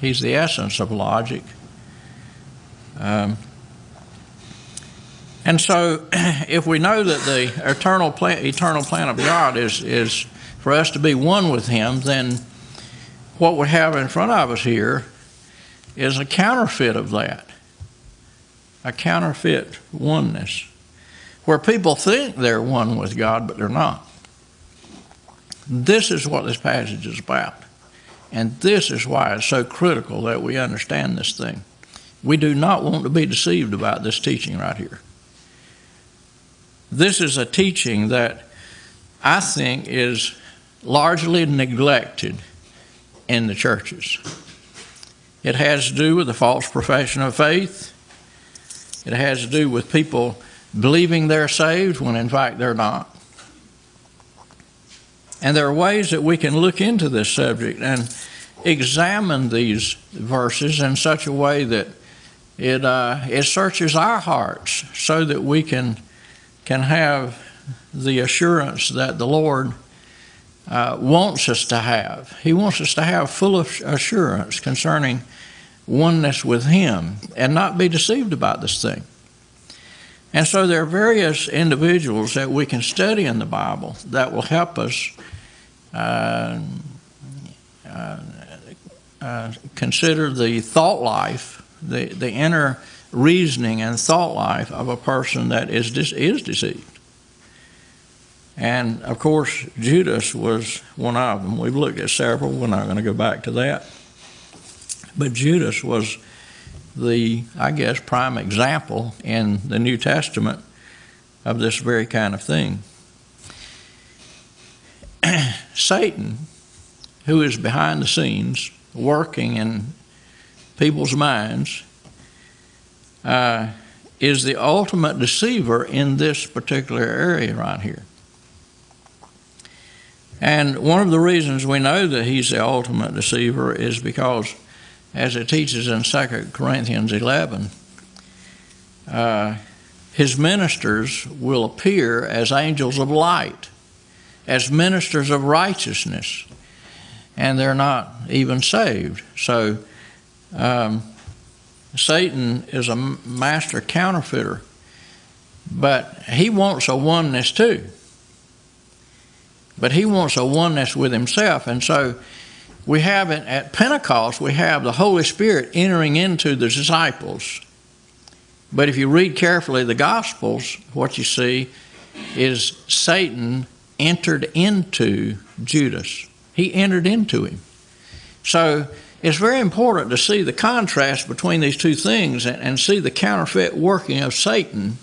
He's the essence of logic. And so if we know that the eternal plan of God is for us to be one with Him, then what we have in front of us here is a counterfeit of that, a counterfeit oneness, where people think they're one with God, but they're not. This is what this passage is about, and this is why it's so critical that we understand this thing. We do not want to be deceived about this teaching right here. This is a teaching that I think is largely neglected in the churches. It has to do with the false profession of faith. It has to do with people believing they're saved when in fact they're not. And there are ways that we can look into this subject and examine these verses in such a way that it searches our hearts so that we can have the assurance that the Lord wants us to have. He wants us to have full assurance concerning oneness with Him and not be deceived about this thing. And so there are various individuals that we can study in the Bible that will help us consider the thought life, the inner reasoning and thought life of a person that is deceived. And of course, Judas was one of them. We've looked at several. We're not going to go back to that. But Judas was the, I guess, prime example in the New Testament of this very kind of thing. Satan, who is behind the scenes working in people's minds, is the ultimate deceiver in this particular area right here. And one of the reasons we know that he's the ultimate deceiver is because, as it teaches in 2 Corinthians 11, his ministers will appear as angels of light, as ministers of righteousness, and they're not even saved. So Satan is a master counterfeiter, but he wants a oneness too. But he wants a oneness with himself. And so we have it at Pentecost, we have the Holy Spirit entering into the disciples. But if you read carefully the Gospels, what you see is Satan entered into Judas. He entered into him. So it's very important to see the contrast between these two things and see the counterfeit working of Satan